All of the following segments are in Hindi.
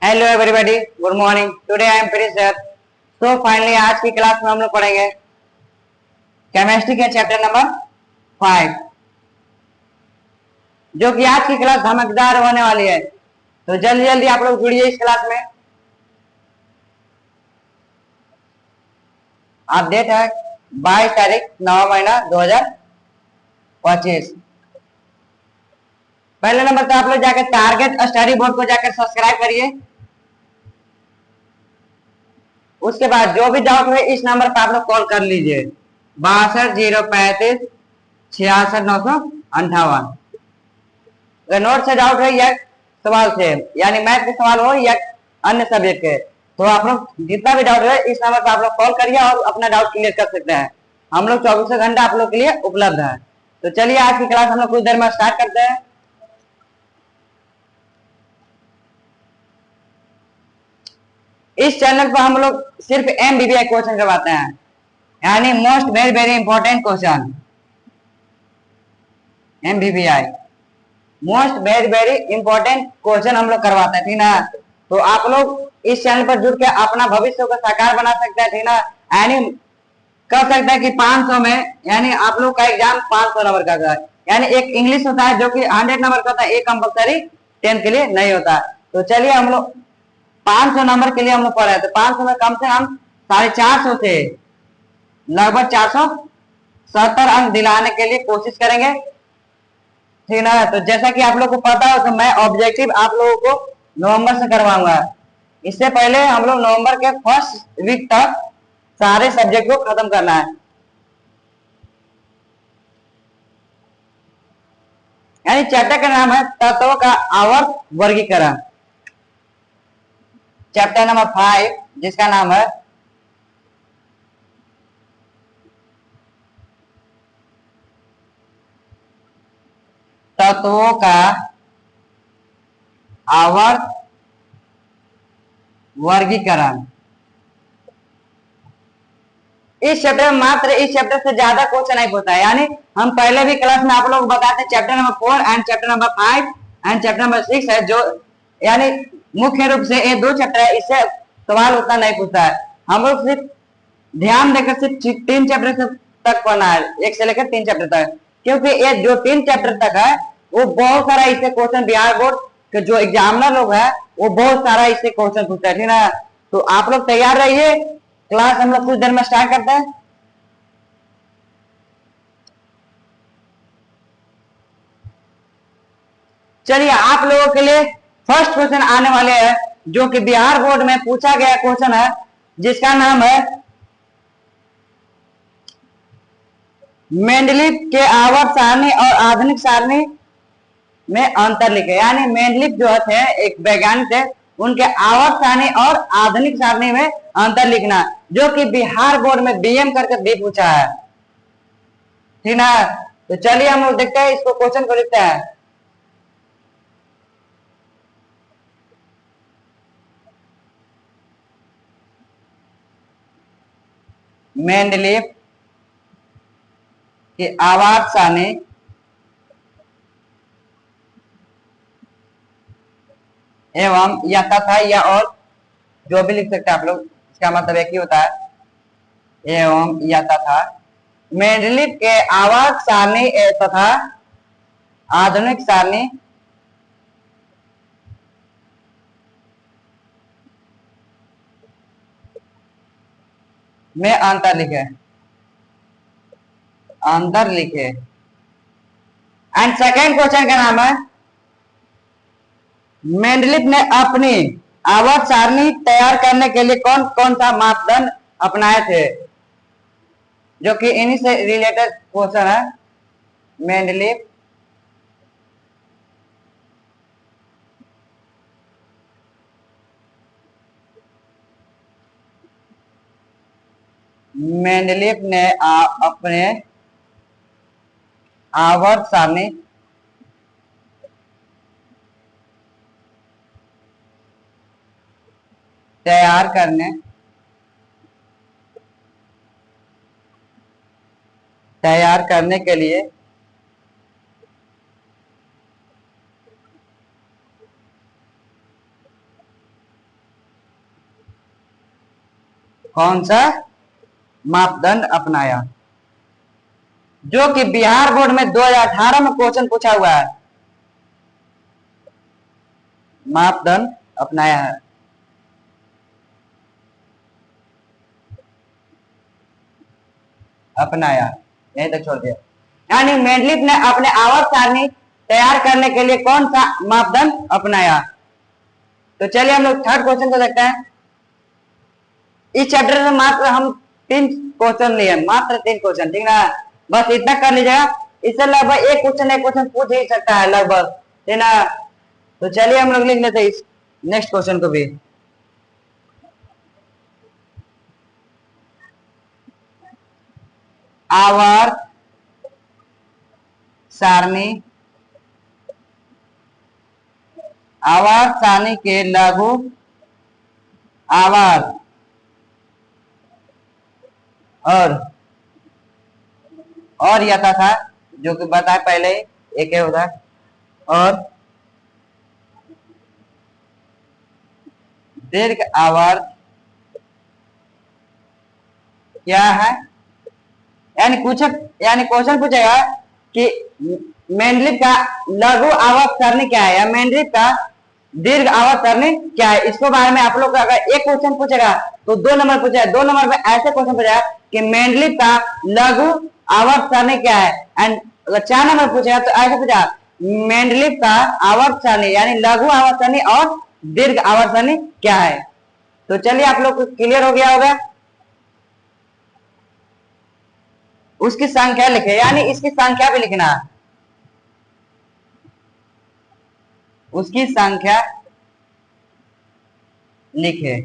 Hello everybody, good morning. Today I am Prince sir. तो फाइनली आज की क्लास में हम लोग पढ़ेंगे केमिस्ट्री के चैप्टर नंबर 5, जो कि आज की क्लास धमाकेदार होने वाली है। तो जल्दी जल्दी आप लोग जुड़िए इस क्लास में। आज डेट है 22 तारीख 9 महीना 2025। पहले नंबर तो आप लोग जाकर टारगेट स्टडी बोर्ड को जाकर सब्सक्राइब करिए। उसके बाद जो भी डाउट हुए इस नंबर पर आप लोग कॉल कर लीजिए 62 035 66 958। अगर नोट से डाउट है या सवाल से, यानी मैथ के सवाल हो या अन्य सब्जेक्ट के, तो आप लोग जितना भी डाउट है इस नंबर पर आप लोग कॉल करिए और अपना डाउट क्लियर कर सकते हैं। हम लोग 24 घंटा आप लोग के लिए उपलब्ध है। तो चलिए आज की क्लास हम लोग कुछ देर में स्टार्ट करते हैं। इस चैनल पर हम लोग सिर्फ MBBI क्वेश्चन करवाते हैं, यानी most very very important question. MBBI most very very important question हम लोग करवाते हैं, ठीक ना। तो आप लोग इस चैनल पर जुड़ के अपना भविष्य को साकार बना सकते हैं, ठीक ना। यानी कर सकते हैं कि 500 में, यानी आप लोग का एग्जाम 500 नंबर का है। यानी एक इंग्लिश होता है जो कि 100 नंबर का होता है, एक कंपलसरी 10 के लिए नहीं होता। तो चलिए हम लोग 500 नंबर के लिए हम लोग पढ़ रहे हैं। तो 500 में कम से कम 450 से लगभग 470 अंक दिलाने के लिए कोशिश करेंगे, ठीक ना। तो जैसा कि आप लोग को पता हो तो मैं ऑब्जेक्टिव आप लोगों को नवंबर से करवाऊंगा। इससे पहले हम लोग नवंबर के फर्स्ट वीक तक सारे सब्जेक्ट को खत्म करना है। यानी चैप्टर का नाम है तत्वों का आवर्त वर्गीकरण। चैप्टर नंबर 5 जिसका नाम है तत्वों का आवर्त वर्गीकरण। इस चैप्टर में मात्र इस चैप्टर से ज्यादा क्वेश्चन नहीं पूछता है। यानी हम पहले भी क्लास में आप लोग बताते हैं chapter number 4 and chapter number 5 and chapter number 6 है, जो यानी मुख्य रूप से ये दो चैप्टर है, इससे सवाल उतना नहीं पूछता है। हम लोग सिर्फ ध्यान देकर सिर्फ 3 चैप्टर तक पढ़ना है, 1 से लेकर 3 चैप्टर तक, क्योंकि ये जो 3 चैप्टर तक है वो बहुत सारा इससे क्वेश्चन बिहार बोर्ड के जो एग्जामिनर लोग है वो बहुत सारा इससे क्वेश्चन पूछता है, ठीक ना। तो आप लोग तैयार रहिए, क्लास हम लोग कुछ देर में स्टार्ट करते हैं। चलिए आप लोगों के लिए फर्स्ट क्वेश्चन आने वाले हैं, जो कि बिहार बोर्ड में पूछा गया क्वेश्चन है, जिसका नाम है मेंडलीव के आवर्त सारणी और आधुनिक सारणी में अंतर लिखे। यानी मेंडलीव जो थे एक वैज्ञानिक थे, उनके आवर्त सारणी और आधुनिक सारणी में अंतर लिखना, जो कि बिहार बोर्ड में BM करके भी पूछा है, ठीक ना। तो चलिए हम लोग देखते हैं इसको, क्वेश्चन को लिखते हैं। मेंडलीव की आवर्त सारणी एवं या तथा या और जो भी लिख सकते हैं आप लोग, इसका मतलब एक ही होता है एवं या तथा मेंडलीव के आवर्त सारणी तथा आधुनिक सारणी में अंतर लिखे, अंतर लिखे। एंड सेकेंड क्वेश्चन का नाम है मेंडलीव ने अपनी आवर्त सारणी तैयार करने के लिए कौन कौन सा मापदंड अपनाए थे, जो कि इन्हीं से रिलेटेड क्वेश्चन है। मेंडलीव मेंडलीव ने अपने आवर्त सारणी तैयार करने के लिए कौन सा मापदंड अपनाया? जो कि बिहार बोर्ड में 2018 में क्वेश्चन पूछा हुआ है। मापदंड अपनाया है। अपनाया, यहीं तक छोड़ दिया। यानी मेंडलीफ ने अपने आवर्त सारणी तैयार करने के लिए कौन सा मापदंड अपनाया? तो चलिए हम लोग थर्ड क्वेश्चन को देखते हैं। इस चैप्टर में मात्र हम 3 क्वेश्चन लिए, मात्र 3 क्वेश्चन, ठीक ना? बस इतना कर लीजिएगा। इससे लगभग एक क्वेश्चन पूछ ही सकता है लगभग, ठीक ना? तो चलिए हम लोग लिख लेते हैं इस नेक्स्ट क्वेश्चन को भी। आवर्त सारणी के लघु आवर्त और यथा था, जो कि बताए पहले ही, एक है होता है, और दीर्घ आवर्त क्या है? यानी क्वेश्चन पूछेगा कि मेंडलीफ का लघु आवर्त सारणी क्या है या मेंडलीफ का दीर्घ आवर्त सारणी क्या है। इसके बारे में आप लोग का अगर एक क्वेश्चन पूछेगा तो 2 नंबर पूछेगा, 2 नंबर में ऐसे क्वेश्चन पूछेगा कि मेंडलीफ का लघु आवर्त सारणी क्या है। एंड अगर 4 नंबर पूछेगा तो ऐसे पूछा मेंडलीफ का आवर्त सारणी यानी लघु आवर्त सारणी और दीर्घ आवर्त सारणी क्या है। तो चलिए आप लोग को क्लियर हो गया होगा। उसकी संख्या लिखे, यानी इसकी संख्या भी लिखना, उसकी संख्या लिखे।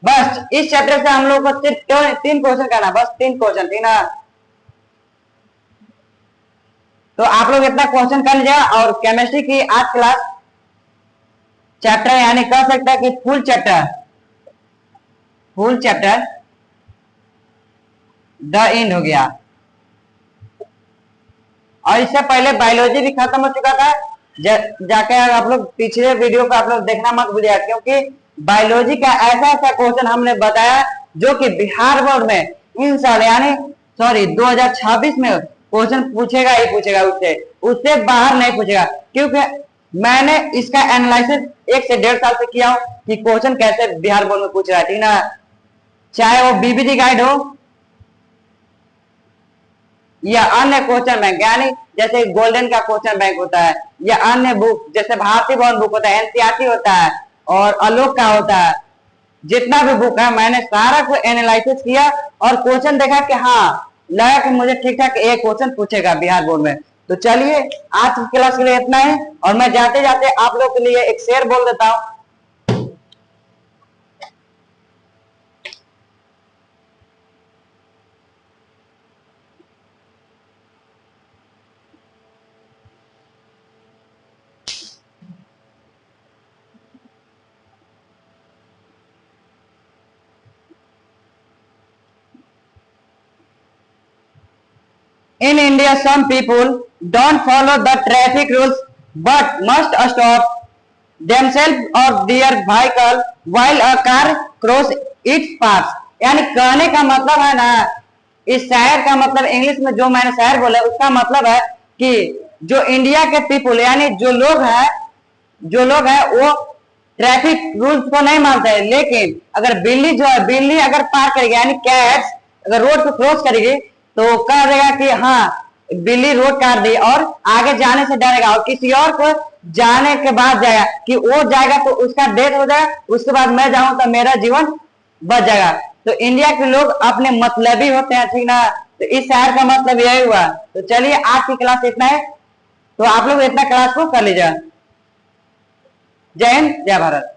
बस इस चैप्टर से हम लोग को सिर्फ 3 क्वेश्चन करना, बस 3 क्वेश्चन, ठीक ना? तो आप लोग इतना क्वेश्चन कर लीजिएगा। और केमिस्ट्री की आज क्लास चैप्टर यानी कह सकता है कि फुल चैप्टर द एंड हो गया। और इससे पहले बायोलॉजी भी खत्म हो चुका था। जाके आप लोग पिछले वीडियो को आप लोग देखना मत भूलिएगा, क्योंकि बायोलॉजी का ऐसा क्वेश्चन हमने बताया जो कि बिहार बोर्ड में इन साल यानी 2026 में क्वेश्चन पूछेगा ही पूछेगा, उससे बाहर नहीं पूछेगा। क्योंकि मैंने इसका एनालिसिस 1 से 1.5 साल से किया हूं कि क्वेश्चन कैसे बिहार बोर्ड में पूछ रहा है, ठीक ना? चाहे वो बीबीजी गाइड हो या अन्य क्वेश्चन बैंक, यानी जैसे गोल्डन का क्वेश्चन बैंक होता है, या अन्य बुक जैसे भारतीय भवन बुक होता है, एनसीईआरटी होता है और आलोक का होता है, जितना भी बुक है मैंने सारा को एनालिसिस किया और क्वेश्चन देखा कि हाँ लगा कि मुझे ठीक ठाक एक क्वेश्चन पूछेगा बिहार बोर्ड में। तो चलिए आज की क्लास के लिए इतना है, और मैं जाते जाते आप लोग के लिए एक शेर बोल देता हूं। In India, some people don't follow the traffic rules but must stop themselves or their vehicle while a car cross its path। यानी कहने का मतलब है ना, इस शायर का मतलब इंग्लिश में जो मैंने शायर बोला उसका मतलब है कि जो इंडिया के पीपुल यानी जो लोग हैं वो ट्रैफिक रूल्स को नहीं मानते हैं, लेकिन अगर बिल्ली अगर पार करेगी यानी कैट्स अगर रोड को क्रॉस करेगी तो कह देगा कि हाँ बिल्ली रोड काट दी, और आगे जाने से डरेगा और किसी और को जाने के बाद जाएगा कि वो जाएगा तो उसका डेथ हो जाएगा, उसके बाद मैं जाऊं तो मेरा जीवन बच जाएगा। तो इंडिया के लोग अपने मतलबी होते हैं, ठीक ना? तो इस शहर का मतलब यही हुआ। तो चलिए आज की क्लास इतना है, तो आप लोग इतना क्लास को कर लीजिए। जय हिंद, जय भारत।